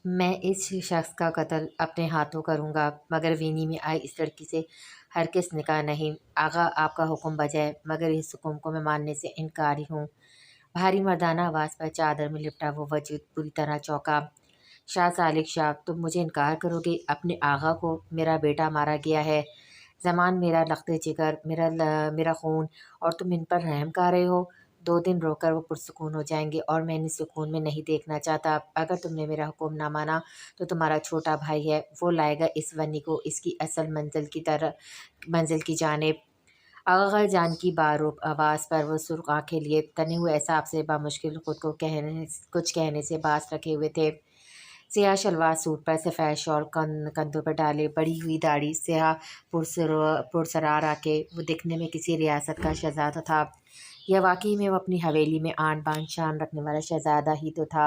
میں اس شخص کا قتل اپنے ہاتھوں کروں گا، مگر وینی میں آئی اس لڑکی سے ہرگز نکاح نہیں۔ آغا آپ کا حکم بجائے، مگر اس حکم کو میں ماننے سے انکاری ہوں۔ بھاری مردانہ آواز پر چادر میں لپٹا وہ وجود پوری طرح چونکا۔ شاہ سالک شاہ، تم مجھے انکار کرو گے؟ اپنے آغا کو؟ میرا بیٹا مارا گیا ہے، زمان میرا لخت جگر، میرا خون، اور تم ان پر رحم کھا رہے ہو؟ 2 دن رو کر وہ پرسکون ہو جائیں گے، اور میں انہیں سکون میں نہیں دیکھنا چاہتا۔ اگر تم نے میرا حکم نہ مانا تو تمہارا چھوٹا بھائی ہے، وہ لائے گا اس ونی کو اس کی اصل منزل کی جانب۔ آغا جان کی باروب آواز پر وہ سرخ آنکھیں لیے تنے ہوئے اعصاب سے بامشکل خود کو کچھ کہنے سے باز رکھے ہوئے تھے۔ سیاہ شلوار سوٹ پر سفید شال کندھوں پر ڈالے، بڑی ہوئی داڑھی، سیاہ پرسرار آنکھیں، وہ دکھنے میں کسی ریاست کا شہزادہ تھا، یا واقعی میں وہ اپنی حویلی میں آن بان شان رکھنے والا شہزادہ ہی تو تھا،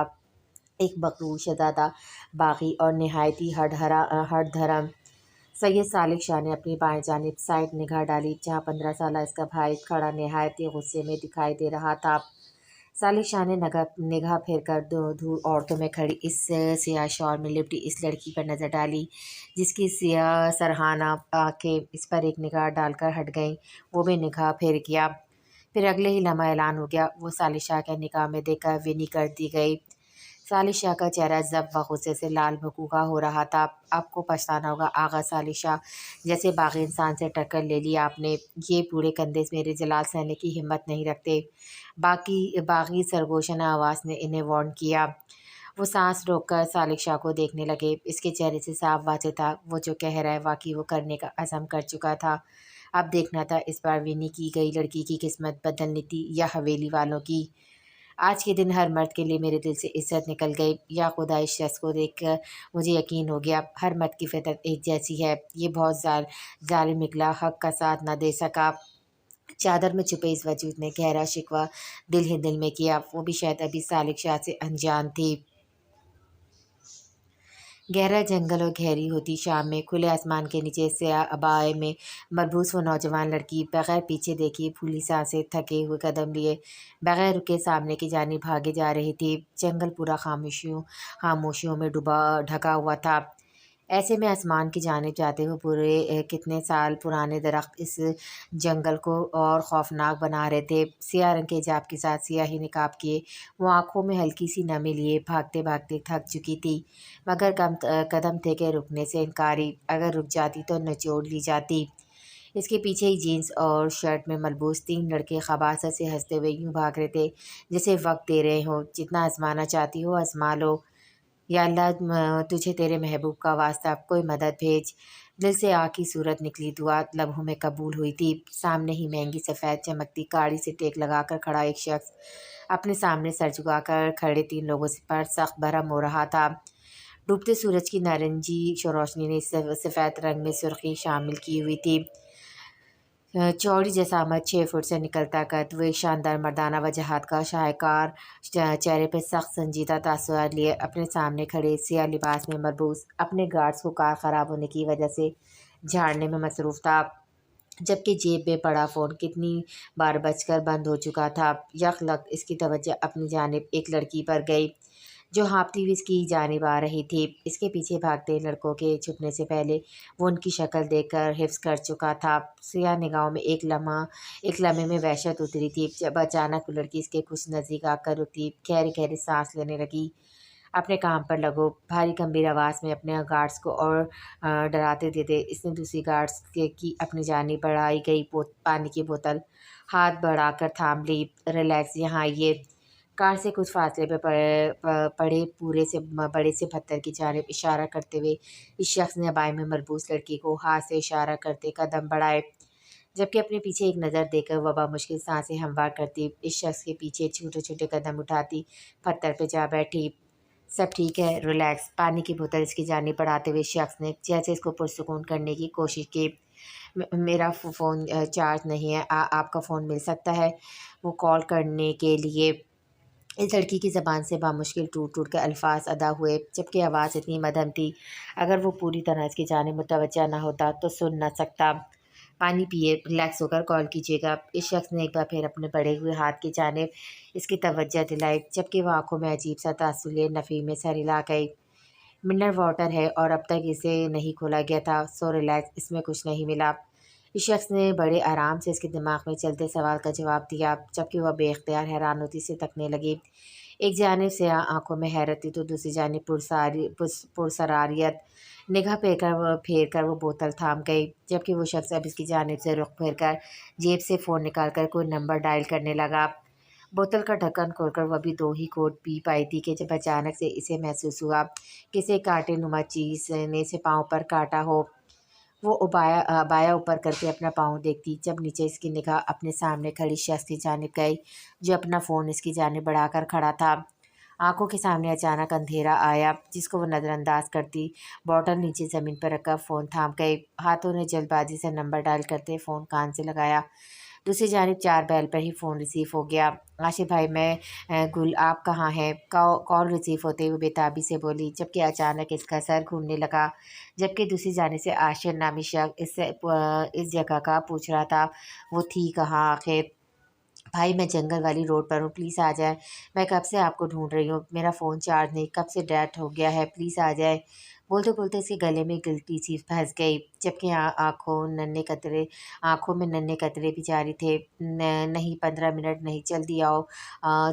ایک مغرور شہزادہ، باغی اور نہایتی ہٹ دھرم۔ سید سالک شاہ نے اپنی بائیں جانب سائڈ نگاہ ڈالی، جہاں 15 سالہ اس کا بھائی کھڑا نہایت غصے میں دکھائی دے رہا تھا۔ سالک شاہ نے نگاہ پھیر کر دور عورتوں میں کھڑی اس سیاہ شال میں لپٹی اس لڑکی پر نظر ڈالی، جس کی سیاہ سرہانہ آنکھیں اس پر ایک نگاہ ڈال کر ہٹ گئیں۔ وہ بھی نگاہ پھیر کیا، پھر اگلے ہی لمحہ اعلان ہو گیا، وہ سالک شاہ کے نکاح میں دیکھ کر وینی کر دی گئی۔ سالک شاہ کا چہرہ ضبط و غصے سے لال بھکوکا ہو رہا تھا۔ آپ کو پچھتانا ہوگا آغا سالک شاہ، جیسے باغی انسان سے ٹکر لے لی آپ نے۔ یہ بوڑھے کندھے میرے جلال سہنے کی ہمت نہیں رکھتے۔ باغی سرگوشانہ آواز نے انہیں وارن کیا۔ وہ سانس روک کر سالک شاہ کو دیکھنے لگے۔ اس کے چہرے سے صاف واضح تھا، وہ جو کہہ رہا ہے واقعی وہ کرنے کا عزم کر چکا تھا۔ اب دیکھنا تھا اس بار وینی کی گئی لڑکی کی قسمت بدلنی تھی یا حویلی والوں کی۔ آج کے دن ہر مرد کے لیے میرے دل سے عزت نکل گئی۔ یا خدا، اس شخص کو دیکھ کر مجھے یقین ہو گیا، ہر مرد کی فطرت ایک جیسی ہے۔ یہ بہت ظالم نکلا، حق کا ساتھ نہ دے سکا۔ چادر میں چھپے اس وجود نے گہرا شکوہ دل ہی دل میں کیا، وہ بھی شاید ابھی سالک شاہ سے انجان تھی۔ گہرا جنگل اور گہری ہوتی شام میں کھلے آسمان کے نیچے سیاہ عبائے میں ملبوس وہ نوجوان لڑکی بغیر پیچھے دیکھی پھولی سانسیں تھکے ہوئے قدم لیے بغیر رکے سامنے کی جانب بھاگے جا رہی تھی۔ جنگل پورا خاموشیوں میں ڈھکا ہوا تھا۔ ایسے میں آسمان کی جانب جاتے ہوئے پورے کتنے سال پرانے درخت اس جنگل کو اور خوفناک بنا رہے تھے۔ سیاہ رنگ کے حجاب کے ساتھ سیاہی نقاب کیے وہ آنکھوں میں ہلکی سی نمی لیے بھاگتے بھاگتے تھک چکی تھی، مگر قدم تھے کہ رکنے سے انکاری، اگر رک جاتی تو نچوڑ لی جاتی۔ اس کے پیچھے ہی جینس اور شرٹ میں ملبوس 3 لڑکے خباثت سے ہنستے ہوئے یوں بھاگ رہے تھے جیسے وقت دے رہے ہوں، جتنا آزمانا چاہتی ہو آزما لو، یا اللہ تجھے تیرے محبوب کا واسطہ کوئی مدد بھیج۔ دل سے آگ کی صورت نکلی دعا لبوں میں قبول ہوئی تھی۔ سامنے ہی مہنگی سفید چمکتی گاڑی سے ٹیک لگا کر کھڑا ایک شخص اپنے سامنے سر جھکا کر کھڑے 3 لوگوں پر سخت برہم ہو رہا تھا۔ ڈوبتے سورج کی نارنجی روشنی نے سفید رنگ میں سرخی شامل کی ہوئی تھی۔ چوڑی جسامت، 6 فٹ سے نکلتا قد، وہ ایک شاندار مردانہ وجاہت کا شاہکار چہرے پہ سخت سنجیدہ تاثرات لیے اپنے سامنے کھڑے سیاہ لباس میں ملبوس اپنے گارڈز کو کار خراب ہونے کی وجہ سے جھاڑنے میں مصروف تھا، جبکہ جیب میں پڑا فون کتنی بار بج کر بند ہو چکا تھا۔ یک لخت اس کی توجہ اپنی جانب ایک لڑکی پر گئی جو ہانپتی ہوئی اس کی جانب آ رہی تھی۔ اس کے پیچھے بھاگتے لڑکوں کے چھپنے سے پہلے وہ ان کی شکل دیکھ کر حفظ کر چکا تھا۔ سیاہ نگاہوں میں ایک لمحے میں وحشت اتری تھی، جب اچانک وہ لڑکی اس کے کچھ نزدیک آ کر رکی، گہری گہری سانس لینے لگی۔ اپنے کام پر لگو، بھاری گمبھیر آواز میں اپنے گارڈز کو اور ڈراتے دیتے اس نے دوسری گارڈز کی اپنی جانب بڑھائی گئی پانی کی بوتل ہاتھ بڑھا کر تھام لی۔ ریلیکس، یہاں آئیے۔ کار سے کچھ فاصلے پہ پڑے بڑے سے پتھر کی جانب اشارہ کرتے ہوئے اس شخص نے عبائی میں ملبوس لڑکی کو ہاتھ سے اشارہ کرتے قدم بڑھائے، جبکہ اپنے پیچھے ایک نظر دے کر وہ بمشکل سانسیں ہموار کرتی اس شخص کے پیچھے چھوٹے چھوٹے قدم اٹھاتی پتھر پہ جا بیٹھی۔ سب ٹھیک ہے، ریلیکس۔ پانی کی بوتل اس کی جانب بڑھاتے ہوئے شخص نے جیسے اس کو پرسکون کرنے کی کوشش کی۔ میرا فون چارج نہیں ہے، آپ کا فون مل سکتا ہے؟ وہ کال کرنے کے لیے اس لڑکی کی زبان سے بامشکل ٹوٹ ٹوٹ کر الفاظ ادا ہوئے، جبکہ آواز اتنی مدھم تھی اگر وہ پوری طرح اس کی جانب متوجہ نہ ہوتا تو سن نہ سکتا۔ پانی پیے، ریلیکس ہو کر کال کیجیے گا۔ اس شخص نے ایک بار پھر اپنے بڑھے ہوئے ہاتھ کی جانب اس کی توجہ دلائی، جبکہ وہ آنکھوں میں عجیب سا تاثر لیے نفی میں سر ہلا گئی۔ منرل واٹر ہے اور اب تک اسے نہیں کھولا گیا تھا، سو ریلیکس، اس میں کچھ نہیں ملا۔ اس شخص نے بڑے آرام سے اس کے دماغ میں چلتے سوال کا جواب دیا، جبکہ وہ بے اختیار حیرانوتی سے تکنے لگی۔ ایک جانب سیاہ آنکھوں میں حیرت تھی تو دوسری جانب پرسراریت۔ نگاہ پھیر کر وہ بوتل تھام گئی، جبکہ وہ شخص اب اس کی جانب سے رخ پھیر کر جیب سے فون نکال کر کوئی نمبر ڈائل کرنے لگا۔ بوتل کا ڈھکن کھول کر وہ ابھی 2 ہی گھونٹ پی پائی تھی کہ جب اچانک سے اسے محسوس ہوا کسی کانٹے نما چیز نے اسے پاؤں پر کاٹا ہو۔ وہ ابایا اوپر کر کے اپنا پاؤں دیکھتی، جب نیچے اس کی نگاہ اپنے سامنے کھڑی شخص کی جانب گئی جو اپنا فون اس کی جانب بڑھا کر کھڑا تھا۔ آنکھوں کے سامنے اچانک اندھیرا آیا جس کو وہ نظر انداز کرتی بوتل نیچے زمین پر رکھ کر فون تھام گئی۔ ہاتھوں نے جلد بازی سے نمبر ڈائل کرتے فون کان سے لگایا۔ دوسری جانب 4 بیل پر ہی فون ریسیو ہو گیا۔ آصف بھائی، میں گل، آپ کہاں ہیں؟ کال ریسیو ہوتے ہوئے بےتابی سے بولی، جبکہ اچانک اس کا سر گھومنے لگا، جبکہ دوسری جانب سے عاشر نامی شخص اس جگہ کا پوچھ رہا تھا۔ وہ تھی کہاں آخر؟ بھائی، میں جنگل والی روڈ پر ہوں، پلیز آ جائیں، میں کب سے آپ کو ڈھونڈ رہی ہوں، میرا فون چارج نہیں، کب سے ڈیڈ ہو گیا ہے، پلیز آ جائیں۔ بولتے بولتے اس کے گلے میں گلٹی سی پھنس گئی، جبکہ آنکھوں میں ننھے قطرے بھی جاری تھے۔ نہیں، 15 منٹ نہیں، جلدی آؤ،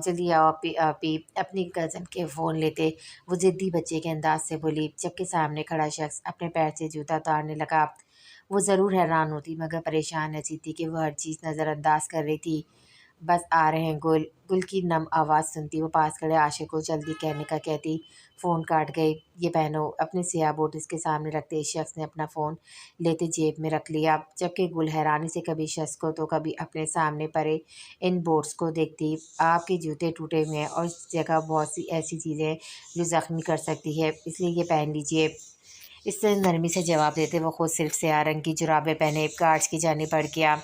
جلدی آؤ آپی، اپنی کزن کے فون لیتے، وہ ضدی بچے کے انداز سے بولی، جبکہ سامنے کھڑا شخص اپنے پیر سے جوتا اتارنے لگا۔ وہ ضرور حیران ہوتی مگر پریشان ایسی تھی کہ وہ ہر چیز نظر انداز کر رہی تھی۔ بس آ رہے ہیں گل، گل کی نم آواز سنتی وہ پاس کھڑے عاشق کو جلدی کہنے کا کہتی فون کاٹ گئی۔ یہ پہنو۔ اپنے سیاہ بوٹ اس کے سامنے رکھتے اس شخص نے اپنا فون لیتے جیب میں رکھ لیا، جبکہ گل حیرانی سے کبھی شخص کو تو کبھی اپنے سامنے پڑے ان بوٹس کو دیکھتی۔ آپ کے جوتے ٹوٹے ہوئے ہیں اور اس جگہ بہت سی ایسی چیزیں ہیں جو زخمی کر سکتی ہے، اس لیے یہ پہن لیجئے۔ اس سے نرمی سے جواب دیتے وہ خود صرف سیاہ رنگ کی جرابیں پہنے گارڈز کی جانب بڑھ گیا۔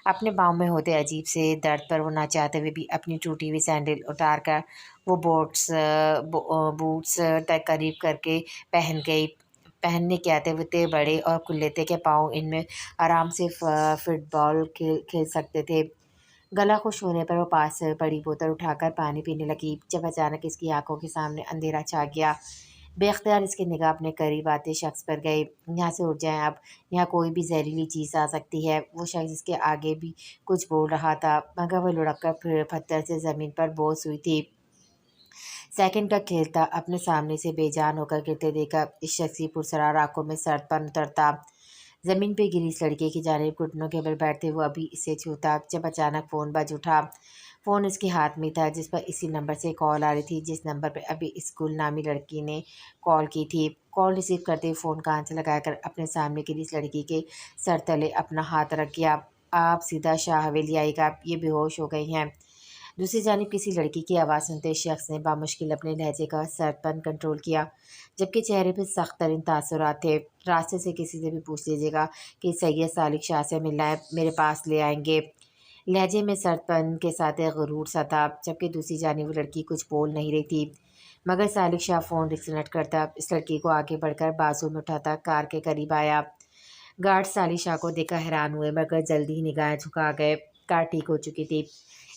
اپنے پاؤں میں ہوتے عجیب سے درد پر وہ نہ چاہتے ہوئے بھی اپنی ٹوٹی ہوئی سینڈل اتار کر وہ بوٹس تک قریب کر کے پہن گئی۔ پہننے کے آتے وہ اتنے بڑے اور کھلے تھے کہ پاؤں ان میں آرام سے فٹ بال کھیل سکتے تھے۔ گلا خشک ہونے پر وہ پاس پڑی بوتل اٹھا کر پانی پینے لگی، جب اچانک اس کی آنکھوں کے سامنے اندھیرا چھا گیا۔ بے اختیار اس کی نگاہ اپنے قریب آتے شخص پر گئی۔ یہاں سے اٹھ جائیں، اب یہاں کوئی بھی زہریلی چیز آ سکتی ہے۔ وہ شخص اس کے آگے بھی کچھ بول رہا تھا مگر وہ لڑک کر پھر پتھر سے زمین پر بوس ہوئی تھی۔ سیکنڈ کا کھیل تھا، اپنے سامنے سے بے جان ہو کر گرتے دیکھ کر اس شخص کی پرسرار آنکھوں میں سرد پن اترتا۔ زمین پہ گری اس لڑکے کی جانب گھٹنوں کے بل بیٹھتے وہ ابھی اسے چھوتا، جب اچانک فون بج اٹھا۔ فون اس کے ہاتھ میں تھا جس پر اسی نمبر سے کال آ رہی تھی جس نمبر پہ ابھی اس گل نامی لڑکی نے کال کی تھی۔ کال ریسیو کرتے فون کان سے لگا کر اپنے سامنے گری اس لڑکی کے سر تلے اپنا ہاتھ رکھ گیا۔ آپ سیدھا شاہ حویلی آئے گا، یہ بے ہوش ہو گئی ہیں۔ دوسری جانب کسی لڑکی کی آواز سنتے شخص نے بامشکل اپنے لہجے کا سرد پن کنٹرول کیا، جبکہ چہرے پہ سخت ترین تاثرات تھے۔ راستے سے کسی سے بھی پوچھ لیجیے گا کہ سید سالک شاہ سے ملنا ہے، میرے پاس لے آئیں گے۔ لہجے میں سرد پن کے ساتھ ایک غرور سا تھا، جبکہ دوسری جانب وہ لڑکی کچھ بول نہیں رہی تھی۔ مگر سالک شاہ فون ڈسکنیکٹ کرتا اس لڑکی کو آگے بڑھ کر بازو میں اٹھاتا کار کے قریب آیا۔ گارڈ سالک شاہ کو دیکھ کر حیران ہوئے مگر جلدی ہی نگاہیں جھکا گئے۔ کار ٹھیک ہو چکی تھی،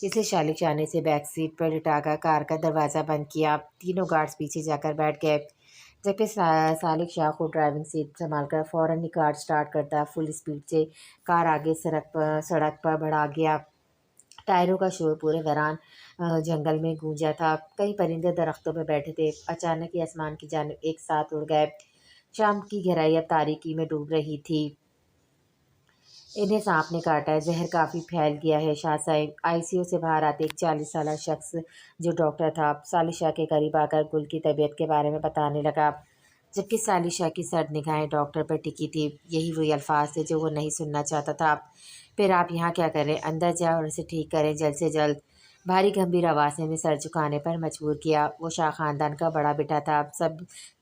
اس لیے سالک شاہ نے اسے بیک سیٹ پر لٹا کر کار کا دروازہ بند کیا۔ تینوں گارڈز پیچھے جا کر بیٹھ گئے، جبکہ سالک شاہ کو ڈرائیونگ سیٹ سنبھال کر فوراً ہی کار سٹارٹ کرتا فل اسپیڈ سے کار آگے سڑک پر بڑھا گیا۔ ٹائروں کا شور پورے ویران جنگل میں گونجا تھا۔ کئی پرندے درختوں پر بیٹھے تھے، اچانک ہی آسمان کی جانب ایک ساتھ اڑ گئے۔ شام کی گہرائی اب تاریکی میں ڈوب رہی تھی۔ انہیں سانپ نے کاٹا ہے، زہر کافی پھیل گیا ہے شاہ صاحب۔ آئی سی یو سے باہر آتے ایک 40 سالہ شخص جو ڈاکٹر تھا سالک شاہ کے قریب آ کر گل کی طبیعت کے بارے میں بتانے لگا، جبکہ سالک شاہ کی سرد نگاہیں ڈاکٹر پر ٹکی تھی۔ یہی وہی الفاظ تھے جو وہ نہیں سننا چاہتا تھا۔ پھر آپ یہاں کیا کر رہے ہیں؟ اندر جائیں اور اسے ٹھیک کریں جلد سے جلد۔ بھاری گمبھیر آواز نے انہیں سر جھکانے پر مجبور کیا۔ وہ شاہ خاندان کا بڑا بیٹا تھا،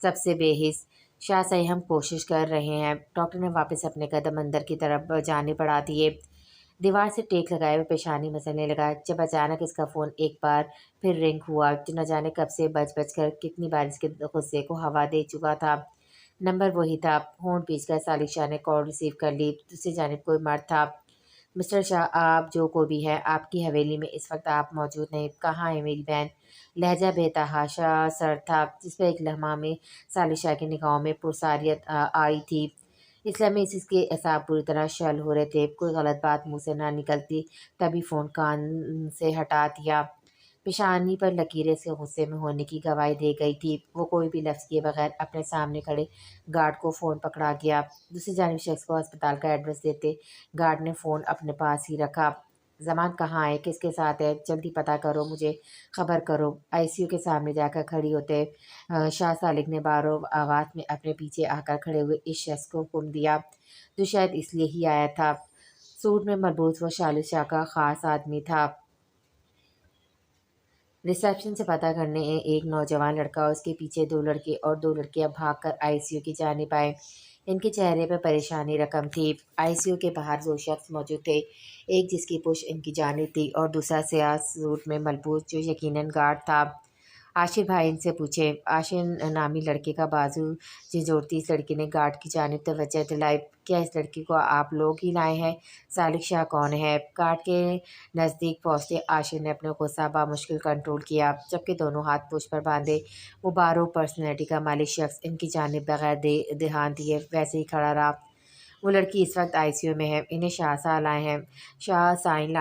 سب سے بے حس۔ شاہ صاحب، ہم کوشش کر رہے ہیں۔ ڈاکٹر نے واپس اپنے قدم اندر کی طرف جانے بڑھا دیے، دیوار سے ٹیک لگائے ہوئے پیشانی مسلنے لگا، جب اچانک اس کا فون ایک بار پھر رنگ ہوا جو نہ جانے کب سے بج کر کتنی بار اس کے غصے کو ہوا دے چکا تھا۔ نمبر وہی تھا۔ ہونٹ پیچھ کر سالک شاہ نے کال ریسیو کر لی۔ دوسری جانب کوئی مرد تھا۔ مسٹر شاہ، آپ جو کو بھی ہے، آپ کی حویلی میں اس وقت آپ موجود نہیں، کہاں ہے میری بہن؟ لہجہ بے تحاشا سر تھا جس پہ ایک لمحہ میں ثالث شاہ کی نگاہوں میں پرساریت آئی تھی۔ اس لمحے اس کے اعصاب پوری طرح شل ہو رہے تھے، کوئی غلط بات منہ سے نہ نکلتی تبھی فون کان سے ہٹا دیا۔ پیشانی پر لکیریں سے غصے میں ہونے کی گواہی دے گئی تھی۔ وہ کوئی بھی لفظ کیے بغیر اپنے سامنے کھڑے گارڈ کو فون پکڑا گیا۔ دوسری جانب شخص کو ہسپتال کا ایڈریس دیتے گارڈ نے فون اپنے پاس ہی رکھا۔ زمان کہاں ہے؟ کس کے ساتھ ہے؟ جلدی پتہ کرو، مجھے خبر کرو۔ آئی سی یو کے سامنے جا کر کھڑی ہوتے شاہ سالک نے بارو آواز میں اپنے پیچھے آ کر کھڑے ہوئے اس شخص کو حکم دیا جو شاید اس لیے ہی آیا تھا۔ سوٹ میں مربوط وہ ثالث شاہ کا خاص آدمی تھا۔ ریسیپشن سے پتہ کرنے ایک نوجوان لڑکا، اس کے پیچھے دو لڑکے اور دو لڑکیاں بھاگ کر آئی سی یو کی جانب آئے۔ ان کے چہرے پر پریشانی رقم تھی۔ آئی سی یو کے باہر دو شخص موجود تھے، ایک جس کی پشت ان کی جانب تھی اور دوسرا سیاہ سوٹ میں ملبوس جو یقیناً گارڈ تھا۔ عاشر بھائی، ان سے پوچھیں۔ عاشر نامی لڑکے کا بازو جھنجھوڑتی اس لڑکی نے گارڈ کی جانب توجہ دلائی۔ کیا اس لڑکی کو آپ لوگ ہی لائے ہیں؟ ثالث شاہ کون ہے؟ گارڈ کے نزدیک پہنچتے عاشر نے اپنا غصہ بامشکل کنٹرول کیا، جبکہ دونوں ہاتھ پشت پر باندھے وہ بارو پرسنالٹی کا مالک شخص ان کی جانب بغیر دھیان دیے ویسے ہی کھڑا رہا۔ وہ لڑکی اس وقت آئی سی یو میں ہے، انہیں شاہ سائن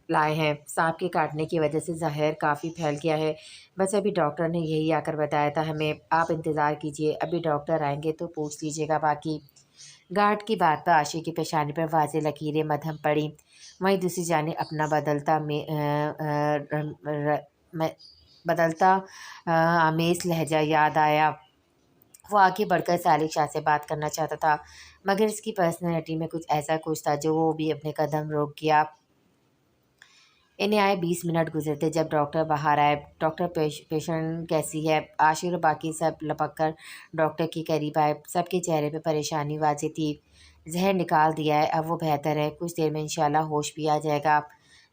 لائے ہیں۔ سانپ کے کاٹنے کی وجہ سے زہر کافی پھیل گیا ہے، بس ابھی ڈاکٹر نے یہی آ کر بتایا تھا ہمیں۔ آپ انتظار کیجیے، ابھی ڈاکٹر آئیں گے تو پوچھ لیجیے گا باقی۔ گارڈ کی بات پر عاشر کی پیشانی پر واضح لکیریں مدھم پڑیں۔ وہیں دوسری جانب اپنا بدلتا آمیز لہجہ یاد آیا۔ وہ آگے بڑھ کر ثالث شاہ سے بات کرنا چاہتا تھا، مگر اس کی پرسنالٹی میں کچھ تھا جو وہ بھی اپنے قدم روک گیا۔ انہیں آئے 20 منٹ گزرتے جب ڈاکٹر باہر آئے۔ ڈاکٹر، پیشنٹ کیسی ہے؟ عاشر اور باقی سب لپک کر ڈاکٹر کے قریب آئے۔ سب کے چہرے پہ پریشانی واضح تھی۔ زہر نکال دیا ہے، اب وہ بہتر ہے، کچھ دیر میں انشاءاللہ ہوش بھی آ جائے گا۔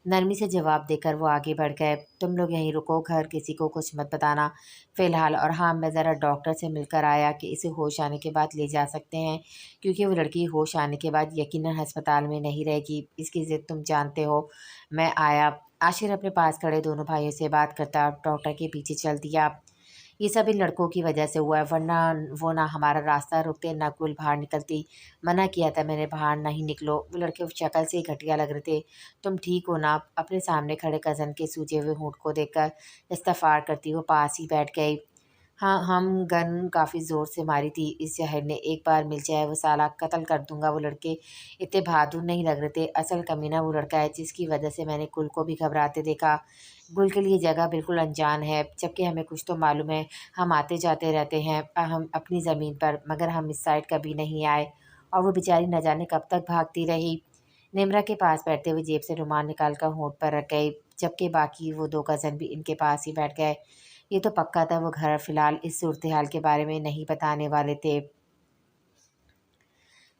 نرمی سے جواب دے کر وہ آگے بڑھ گئے۔ تم لوگ یہیں رکو، گھر کسی کو کچھ مت بتانا فی الحال، اور ہاں، میں ذرا ڈاکٹر سے مل کر آیا کہ اسے ہوش آنے کے بعد لے جا سکتے ہیں، کیونکہ وہ لڑکی ہوش آنے کے بعد یقیناً ہسپتال میں نہیں رہے گی۔ اس کی ضد تم جانتے ہو۔ میں آیا۔ عاشر اپنے پاس کھڑے دونوں بھائیوں سے بات کرتا ڈاکٹر کے پیچھے چل دیا۔ یہ سب ان لڑکوں کی وجہ سے ہوا ہے، ورنہ وہ نہ ہمارا راستہ روکتے نہ گل باہر نکلتی۔ منع کیا تھا میں نے، باہر نہیں نکلو۔ وہ لڑکے شکل سے ہی گھٹیا لگ رہے تھے۔ تم ٹھیک ہو نا؟ اپنے سامنے کھڑے کزن کے سوجے ہوئے ہونٹ کو دیکھ کر استغفار کرتی وہ پاس ہی بیٹھ گئی۔ ہاں، ہم گن کافی زور سے ماری تھی اس جہر نے، ایک بار مل جائے وہ سالہ قتل کر دوں گا۔ وہ لڑکے اتنے بہادر نہیں لگ رہے تھے۔ اصل کمینہ وہ لڑکا ہے جس کی وجہ سے میں نے گل کو بھی گھبراتے دیکھا۔ گل کے لیے جگہ بالکل انجان ہے، جبکہ ہمیں کچھ تو معلوم ہے۔ ہم آتے جاتے رہتے ہیں ہم اپنی زمین پر، مگر ہم اس سائڈ کبھی نہیں آئے، اور وہ بیچاری نہ جانے کب تک بھاگتی رہی۔ نمرا کے پاس بیٹھتے ہوئے جیب سے رومال نکال کر ہونٹ پر رکھ گئی، جبکہ باقی وہ دو کزن بھی ان کے پاس ہی بیٹھ گئے۔ یہ تو پکا تھا وہ گھر فی الحال اس صورتحال کے بارے میں نہیں بتانے والے تھے۔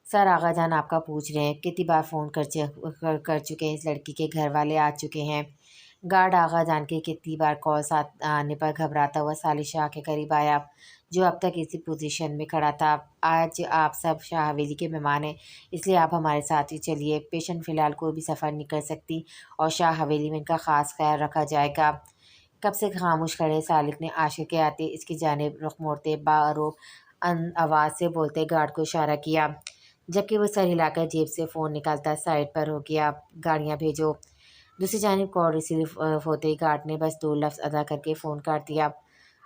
سر، آغا جان آپ کا پوچھ رہے ہیں، کتنی بار فون کر چکے ہیں، اس لڑکی کے گھر والے آ چکے ہیں۔ گارڈ آغا جان کے کتنی بار کالز آنے پر گھبراتا ہوا ثالث شاہ کے قریب آیا، جو اب تک اسی پوزیشن میں کھڑا تھا۔ آج آپ سب شاہ حویلی کے مہمان ہیں، اس لیے آپ ہمارے ساتھ ہی چلیے۔ پیشنٹ فی الحال کوئی بھی سفر نہیں کر سکتی، اور شاہ حویلی میں ان کا خاص خیال رکھا جائے گا۔ کب سے خاموش کھڑے سالک نے عاشر کے آتے اس کی جانب رخ موڑتے باروب آواز سے بولتے گارڈ کو اشارہ کیا، جبکہ وہ سر ہلا کر جیب سے فون نکالتا سائڈ پر ہو گیا۔ گاڑیاں بھیجو۔ دوسری جانب کال ریسیو ہوتے ہی گارڈ نے بس 2 لفظ ادا کر کے فون کاٹ دیا۔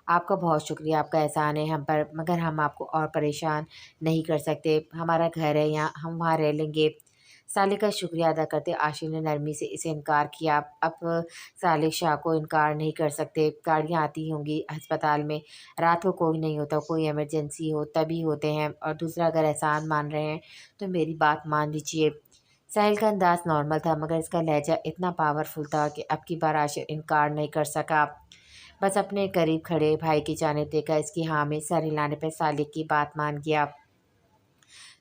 آپ کا بہت شکریہ، آپ کا احسان ہے ہم پر، مگر ہم آپ کو اور پریشان نہیں کر سکتے۔ ہمارا گھر ہے یہاں، ہم وہاں رہ لیں گے۔ سالک کا شکریہ ادا کرتے عاشر نے نرمی سے اسے انکار کیا۔ اب ثالث شاہ کو انکار نہیں کر سکتے، گاڑیاں آتی ہوں گی ہسپتال میں، رات کو کوئی نہیں ہوتا، کوئی ایمرجنسی ہو تبھی ہوتے ہیں، اور دوسرا اگر احسان مان رہے ہیں تو میری بات مان لیجیے۔ ساحل کا انداز نارمل تھا، مگر اس کا لہجہ اتنا پاورفل تھا کہ اب کی بار عاشر انکار نہیں کر سکا۔ بس اپنے قریب کھڑے بھائی کی جانب دیکھا، اس کی ہاں میں سر ہلانے پر سالک کی بات مان گیا۔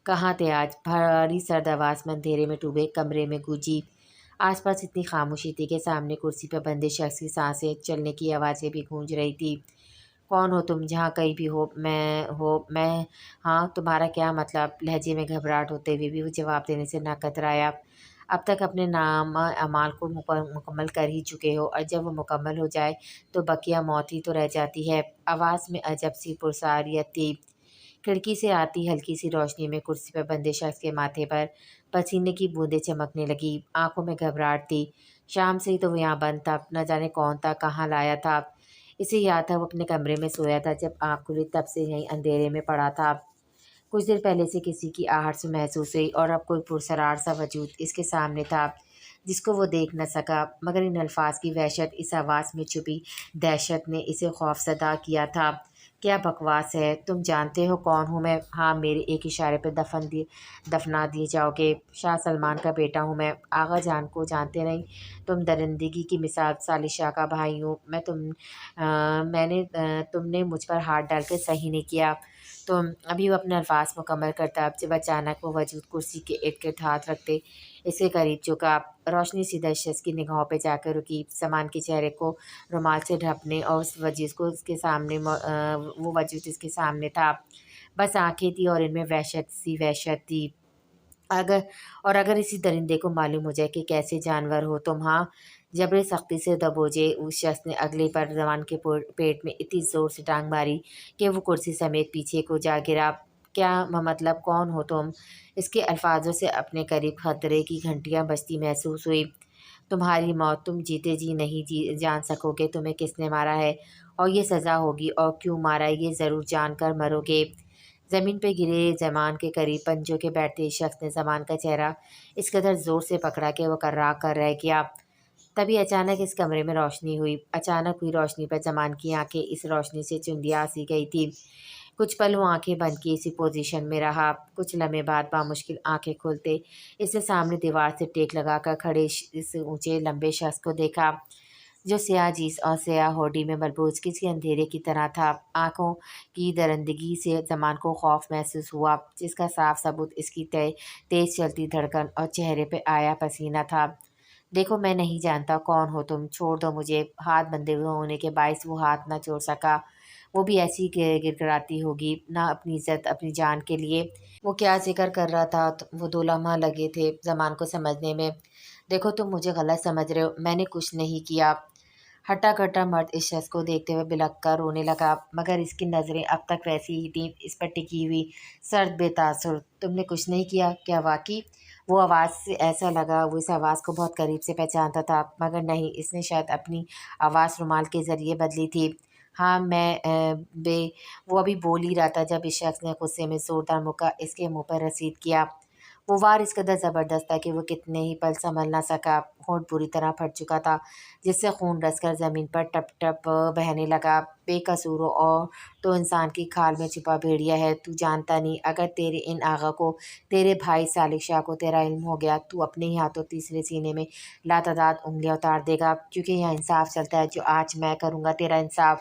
کہاں تھے آج؟ بھاری سرد آواز میں اندھیرے میں ڈوبے کمرے میں گونجی۔ آس پاس اتنی خاموشی تھی کہ سامنے کرسی پر بندھے شخص کی سانسیں چلنے کی آوازیں بھی گونج رہی تھی۔ کون ہو تم؟ جہاں کہیں بھی ہو میں ہاں، تمہارا کیا مطلب؟ لہجے میں گھبراہٹ ہوتے ہوئے بھی وہ جواب دینے سے نہ کترایا۔ اب تک اپنے نام اعمال کو مکمل کر ہی چکے ہو، اور جب وہ مکمل ہو جائے تو بقیہ موت ہی تو رہ جاتی ہے۔ آواز میں عجب سی پرساریت تھی۔ کھڑکی سے آتی ہلکی سی روشنی میں کرسی پر بندے شخص کے ماتھے پر پسینے کی بوندیں چمکنے لگی، آنکھوں میں گھبراہٹ تھی۔ شام سے ہی تو وہ یہاں بند تھا، نہ جانے کون تھا، کہاں لایا تھا۔ اسے یاد تھا وہ اپنے کمرے میں سویا تھا، جب آنکھ کھلی تب سے یہیں اندھیرے میں پڑا تھا۔ کچھ دیر پہلے سے کسی کی آہٹ سے محسوس ہوئی، اور اب کوئی پرسرار سا وجود اس کے سامنے تھا جس کو وہ دیکھ نہ سکا، مگر ان الفاظ کی وحشت، اس آواز میں چھپی دہشت نے اسے خوفزدہ کیا تھا۔ کیا بکواس ہے، تم جانتے ہو کون ہوں میں؟ ہاں، میرے ایک اشارے پہ دفنا دیے جاؤ گے۔ شاہ سلمان کا بیٹا ہوں میں، آغا جان کو جانتے نہیں؟ تم درندگی کی مثال، صالح شاہ کا بھائی ہوں میں۔ تم نے مجھ پر ہاتھ ڈال کے صحیح نہیں کیا۔ تم ابھی وہ اپنے الفاظ مکمل کرتا جب اچانک وہ وجود کرسی کے ارد گرد ہاتھ رکھتے اس کے قریب جھکا۔ روشنی سیدھا شخص کی نگاہوں پہ جا کر رکی، سامان کے چہرے کو رومال سے ڈھانپنے، اور وہ وجود اس کے سامنے تھا۔ بس آنکھیں تھی اور ان میں وحشت تھی۔ اگر اسی درندے کو معلوم ہو جائے کہ کیسے جانور ہو تم، ہاں؟ جبرے سختی سے دبوچے اس شخص نے اگلے پر زمان کے پیٹ میں اتنی زور سے ٹانگ ماری کہ وہ کرسی سمیت پیچھے کو جا گرا۔ کیا مطلب، کون ہو تم؟ اس کے الفاظوں سے اپنے قریب خطرے کی گھنٹیاں بجتی محسوس ہوئی۔ تمہاری موت، تم جیتے جی نہیں جان سکو گے تمہیں کس نے مارا ہے، اور یہ سزا ہوگی، اور کیوں مارا ہے یہ ضرور جان کر مرو گے۔ زمین پہ گرے زمان کے قریب پنجوں کے بیٹھتے شخص نے زمان کا چہرہ اس قدر زور سے پکڑا کہ وہ کرا کر رہ گیا۔ تبھی اچانک اس کمرے میں روشنی ہوئی۔ اچانک ہوئی روشنی پر زمان کی آنکھیں اس روشنی سے چندیا سی گئی تھی۔ کچھ پل وہ آنکھیں بند کی اسی پوزیشن میں رہا۔ کچھ لمحے بعد بامشکل آنکھیں کھولتے اس نے سامنے دیوار سے ٹیک لگا کر کھڑے اس اونچے لمبے شخص کو دیکھا جو سیاہ جینس اور سیاہ ہوڈی میں ملبوس کسی اندھیرے کی طرح تھا۔ آنکھوں کی درندگی سے زمان کو خوف محسوس ہوا، جس کا صاف ثبوت اس کی تیز چلتی دھڑکن اور چہرے پہ آیا پسینہ تھا۔ دیکھو، میں نہیں جانتا کون ہو تم، چھوڑ دو مجھے۔ ہاتھ بندھے ہوئے ہونے کے باعث وہ ہاتھ نہ چھوڑ سکا۔ وہ بھی ایسی گڑگڑاتی ہوگی، نہ اپنی عزت اپنی جان کے لیے۔ وہ کیا ذکر کر رہا تھا، وہ 2 لمحہ لگے تھے زمان کو سمجھنے میں۔ دیکھو، تم مجھے غلط سمجھ رہے ہو، میں نے کچھ نہیں کیا۔ ہٹا کٹا مرد اس شخص کو دیکھتے ہوئے بلک کر رونے لگا، مگر اس کی نظریں اب تک ویسی ہی تھیں، اس پر ٹکی ہوئی، سرد بے تاثر۔ تم نے کچھ نہیں کیا؟ کیا واقعی؟ وہ آواز سے ایسا لگا وہ اس آواز کو بہت قریب سے پہچانتا تھا، مگر نہیں، اس نے شاید اپنی آواز رومال کے ذریعے بدلی تھی۔ ہاں، وہ ابھی بول ہی رہا تھا جب اس شخص نے غصے میں زوردار مکہ اس کے منہ پر رسید کیا۔ وہ وار اس قدر زبردست تھا کہ وہ کتنے ہی پل سنبھل نہ سکا۔ ہونٹ بری طرح پھٹ چکا تھا، جس سے خون رس کر زمین پر ٹپ ٹپ بہنے لگا۔ بے قصور ہو اور تو انسان کی کھال میں چھپا بھیڑیا ہے، تو جانتا نہیں، اگر تیرے ان آغا کو، تیرے بھائی صالح شاہ کو تیرا علم ہو گیا تو اپنے ہی ہاتھوں تیسرے سینے میں لاتعداد انگلیاں اتار دے گا، کیونکہ یہاں انصاف چلتا ہے۔ جو آج میں کروں گا تیرا انصاف،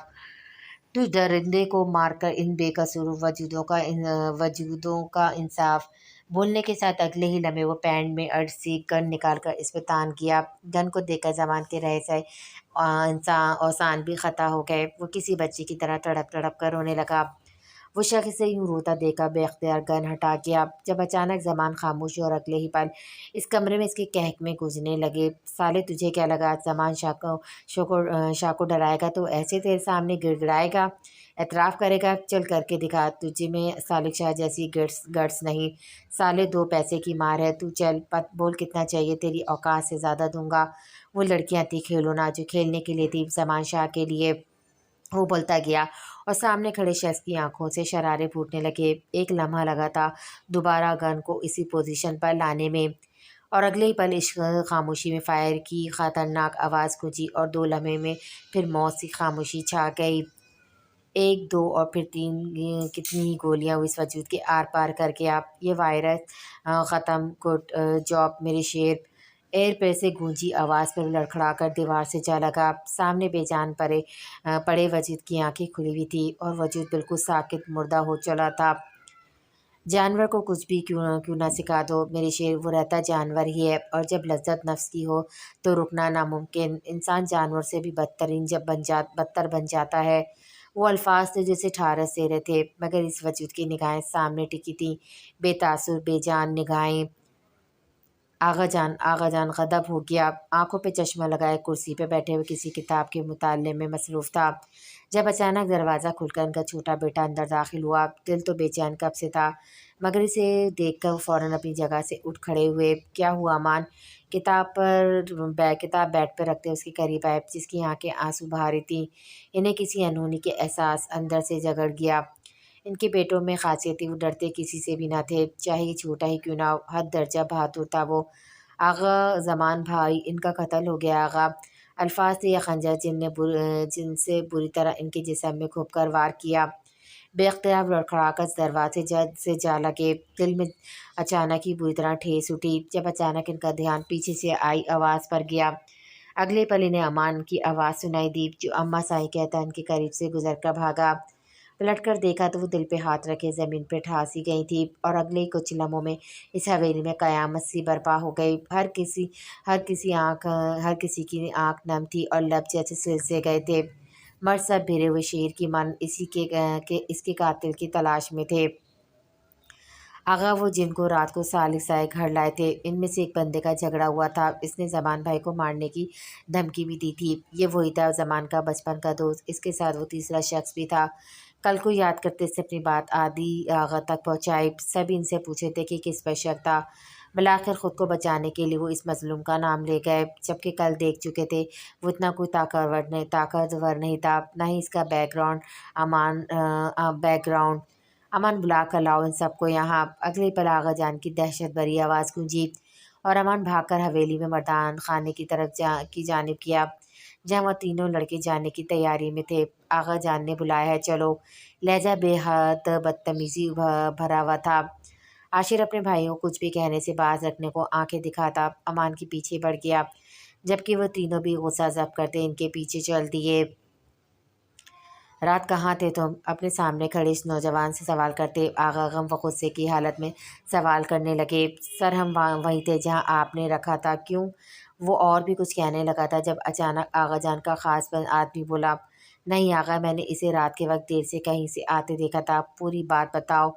تو درندے کو مار کر ان بے قصور وجودوں کا انصاف۔ بولنے کے ساتھ اگلے ہی لمحے وہ پینٹ میں سی گن نکال کر اس پہ تان کیا۔ گن کو دیکھ کر زمان کے رہے اوسان بھی خطا ہو گئے۔ وہ کسی بچے کی طرح تڑپ تڑپ کر رونے لگا۔ وہ شخص اسے یوں روتا دیکھا بے اختیار گن ہٹا گیا، جب اچانک زمان خاموش ہوئی اور اگلے ہی پل اس کمرے میں اس کے قہقمے گونجنے لگے۔ سالے، تجھے کیا لگا زمان شاہ کو ڈرائے گا تو ایسے تیرے سامنے گڑ گڑائے گا، اعتراف کرے گا؟ چل کر کے دکھا، تجھ میں صالح شاہ جیسی گٹس نہیں۔ سالے، 2 پیسے کی مار ہے تو، چل بول کتنا چاہیے، تیری اوقات سے زیادہ دوں گا۔ وہ لڑکیاں تھی کھلونا جو کھیلنے کے لیے تھی زمان شاہ کے لیے۔ وہ بولتا گیا اور سامنے کھڑے شخص کی آنکھوں سے شرارے پھوٹنے لگے۔ ایک لمحہ لگا تھا دوبارہ گن کو اسی پوزیشن پر لانے میں، اور اگلے ہی پل اس خاموشی میں فائر کی خطرناک آواز گونجی، اور 2 لمحے میں پھر موت سی خاموشی چھا گئی۔ 1 2 اور پھر 3 کتنی ہی گولیاں اس وجود کے آر پار کر گیا۔ یہ وائرس ختم، گڈ جاب میرے شیر۔ ایئر پیر سے گونجی آواز پر لڑکھڑا کر دیوار سے جا لگا۔ سامنے بے جان پڑے وجود کی آنکھیں کھلی ہوئی تھیں، اور وجود بالکل ساکت مردہ ہو چلا تھا۔ جانور کو کچھ بھی کیوں نہ سکھا دو میرے شیر، وہ رہتا جانور ہی ہے، اور جب لذت نفس کی ہو تو رکنا ناممکن۔ انسان جانور سے بھی بدتر بن جاتا ہے۔ وہ الفاظ تھے جیسے ٹھارس دے رہے تھے، مگر اس وجود کی نگاہیں سامنے ٹکی تھیں، بے تاثر بے جان نگاہیں۔ آغا جان غضب ہو گیا، آنکھوں پہ چشمہ لگائے کرسی پہ بیٹھے ہوئے کسی کتاب کے مطالعے میں مصروف تھا، جب اچانک دروازہ کھل کر ان کا چھوٹا بیٹا اندر داخل ہوا۔ دل تو بے چین کب سے تھا، مگر اسے دیکھ کر وہ فوراً اپنی جگہ سے اٹھ کھڑے ہوئے۔ کیا ہوا امان؟ کتاب بیڈ پہ رکھتے اس کے قریب آئے، جس کی آنکھیں آنسو بہا رہی تھیں۔ انہیں کسی انہونی کے احساس اندر سے جگڑ گیا۔ ان کے بیٹوں میں خاصیت تھی، وہ ڈرتے کسی سے بھی نہ تھے، چاہے یہ چھوٹا ہی کیوں نہ ہو، حد درجہ بہادر تھا وہ۔ آغا زمان بھائی، ان کا قتل ہو گیا آغا۔ الفاظ تھے یا خنجر جن سے بری طرح ان کے جسم میں گھپ کر وار کیا۔ بے اختیار لڑکھڑا کر دروازے سے جا لگے۔ دل میں اچانک ہی بری طرح ٹھیس اٹھی، جب اچانک ان کا دھیان پیچھے سے آئی آواز پر گیا۔ اگلے پل انہیں امان کی آواز سنائی دی، جو اماں سائیں کہتا ان کے قریب سے گزر کر بھاگا۔ پلٹ کر دیکھا تو وہ دل پہ ہاتھ رکھے زمین پہ ٹھاسی گئی تھی، اور اگلے کچھ لمحوں میں اس حویلی میں قیامت سی برپا ہو گئی۔ ہر کسی کی آنکھ نم تھی اور لب جیسے سلسلے گئے تھے۔ مرد سب بھرے ہوئے شیر کی من اس کے قاتل کی تلاش میں تھے۔ آغا وہ جن کو رات کو سالک سائے گھر لائے تھے، ان میں سے ایک بندے کا جھگڑا ہوا تھا، اس نے زمان بھائی کو مارنے کی دھمکی بھی دی تھی۔ یہ وہی تھا زمان کا بچپن کا دوست، اس کے ساتھ وہ تیسرا شخص بھی تھا۔ کل کو یاد کرتے سے اپنی بات عادی آغا تک پہنچائی۔ سبھی ان سے پوچھے تھے کہ کس پر شک تھا، بالآخر خود کو بچانے کے لیے وہ اس مظلوم کا نام لے گئے، جبکہ کل دیکھ چکے تھے وہ اتنا کوئی طاقتور نہیں تھا، نہ ہی اس کا بیک گراؤنڈ۔ امان بلا کر لاؤ ان سب کو یہاں۔ اگلے پل آغا جان کی دہشت بھری آواز گونجی، اور امان بھاگ کر حویلی میں مردان خانے کی جانب کیا، جہاں وہ تینوں لڑکے جانے کی تیاری میں تھے۔ آغا جان نے بلایا ہے، چلو۔ لہجہ بے حد بدتمیزی بھرا ہوا تھا۔ عاشر اپنے بھائیوں کو کچھ بھی کہنے سے باز رکھنے کو آنکھیں دکھاتا امان کے پیچھے بڑھ گیا، جبکہ وہ تینوں بھی غصہ ضبط کرتے ان کے پیچھے چل دیے۔ رات کہاں تھے تم؟ اپنے سامنے کھڑے اس نوجوان سے سوال کرتے آغا غم و غصے کی حالت میں سوال کرنے لگے۔ سر ہم وہیں تھے جہاں آپ نے رکھا تھا۔ کیوں؟ وہ اور بھی کچھ کہنے لگا تھا جب اچانک آغا جان کا خاص آدمی بولا، نہیں آغا، میں نے اسے رات کے وقت دیر سے کہیں سے آتے دیکھا تھا، پوری بات بتاؤ۔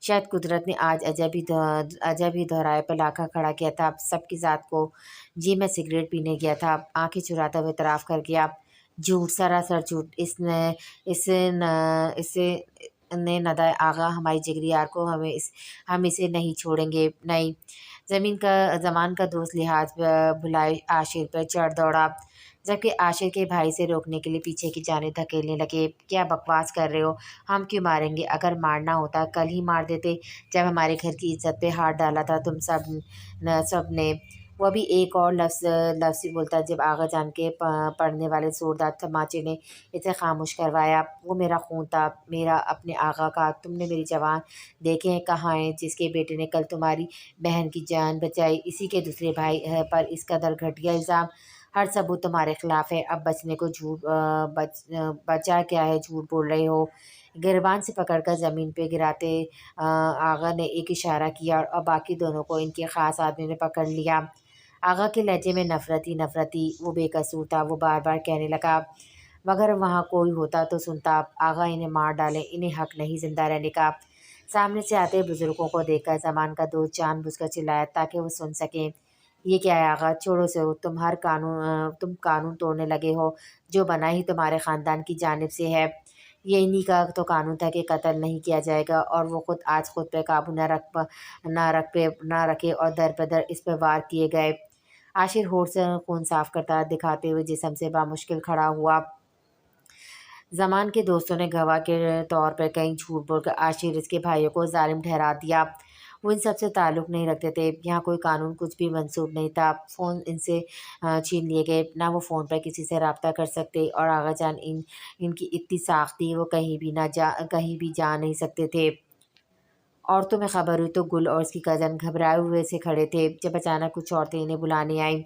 شاید قدرت نے آج عجب ہی دہرائے پہ لا کر کھڑا کیا تھا سب کی ذات کو۔ جی میں سگریٹ پینے گیا تھا، آنکھیں چراتا ہوا اعتراف کر گیا۔ جھوٹ، سراسر جھوٹ۔ اسے نے ندائے آغا ہماری جگری یار کو، ہم اسے نہیں چھوڑیں گے، نہیں۔ زمان کا دوست لحاظ بھلائے عاشر پر چڑھ دوڑا، جبکہ عاشر کے بھائی سے روکنے کے لیے پیچھے کی جانب دھکیلنے لگے۔ کیا بکواس کر رہے ہو؟ ہم کیوں ماریں گے؟ اگر مارنا ہوتا کل ہی مار دیتے، جب ہمارے گھر کی عزت پہ ہاتھ ڈالا تھا تم سب نے۔ وہ ابھی ایک اور لفظ ہی بولتا جب آغا جان کے پڑنے والے زوردار تماچے نے اسے خاموش کروایا۔ وہ میرا خون تھا، میرا، اپنے آغا کا۔ تم نے میری جوان دیکھے ہیں کہاں ہیں، جس کے بیٹے نے کل تمہاری بہن کی جان بچائی، اسی کے دوسرے بھائی پر اس قدر گھٹیا الزام۔ ہر ثبوت تمہارے خلاف ہے، اب بچنے کو بچا کیا ہے، جھوٹ بول رہے ہو۔ گریبان سے پکڑ کر زمین پہ گراتے آغا نے ایک اشارہ کیا، اور باقی دونوں کو ان کے خاص آدمی نے پکڑ لیا۔ آغا کے لہجے میں نفرت تھی۔ وہ بے قصور تھا، وہ بار بار کہنے لگا، مگر وہاں کوئی ہوتا تو سنتا۔ آغا انہیں مار ڈالیں، انہیں حق نہیں زندہ رہنے کا۔ سامنے سے آتے بزرگوں کو دیکھ کر زمان کا دوست جان بوجھ کر چلایا تاکہ وہ سن سکیں۔ یہ کیا ہے آغا؟ چھوڑو اسے، تم قانون توڑنے لگے ہو، جو بنا ہی تمہارے خاندان کی جانب سے ہے۔ یہ انہی کا تو قانون تھا کہ قتل نہیں کیا جائے گا، اور وہ خود پہ قابو نہ رکھے اور در بدر اس پہ وار کیے گئے۔ عاشر ہونٹ سے خون صاف کرتا دکھاتے ہوئے جسم سے بامشکل کھڑا ہوا۔ زمان کے دوستوں نے گواہ کے طور پر کہیں جھوٹ بول کر عاشر اس کے بھائیوں کو ظالم ٹھہرا دیا۔ وہ ان سب سے تعلق نہیں رکھتے تھے، یہاں کوئی قانون کچھ بھی منسوخ نہیں تھا۔ فون ان سے چھین لیے گئے، نہ وہ فون پر کسی سے رابطہ کر سکتے، اور آغا جان ان کی اتنی ساخت تھی وہ کہیں بھی جا نہیں سکتے تھے۔ اور تمہیں خبر ہوئی تو گل اور اس کی کزن گھبرائے ہوئے سے کھڑے تھے، جب اچانک کچھ عورتیں انہیں بلانے آئیں۔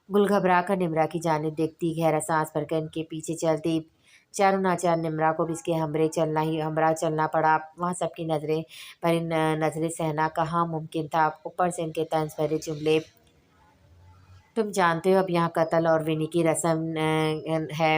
گل گھبرا کر نمرا کی جانب دیکھتی، گہرا سانس بھر کر ان کے پیچھے چلتی۔ چاروں ناچار نمرا کو بھی اس کے ہمراہ چلنا پڑا۔ وہاں سب کی نظریں پر نظریں سہنا کہاں ممکن تھا، اوپر سے ان کے طنز بھرے جملے۔ تم جانتے ہو اب یہاں قتل اور ونی کی رسم ہے،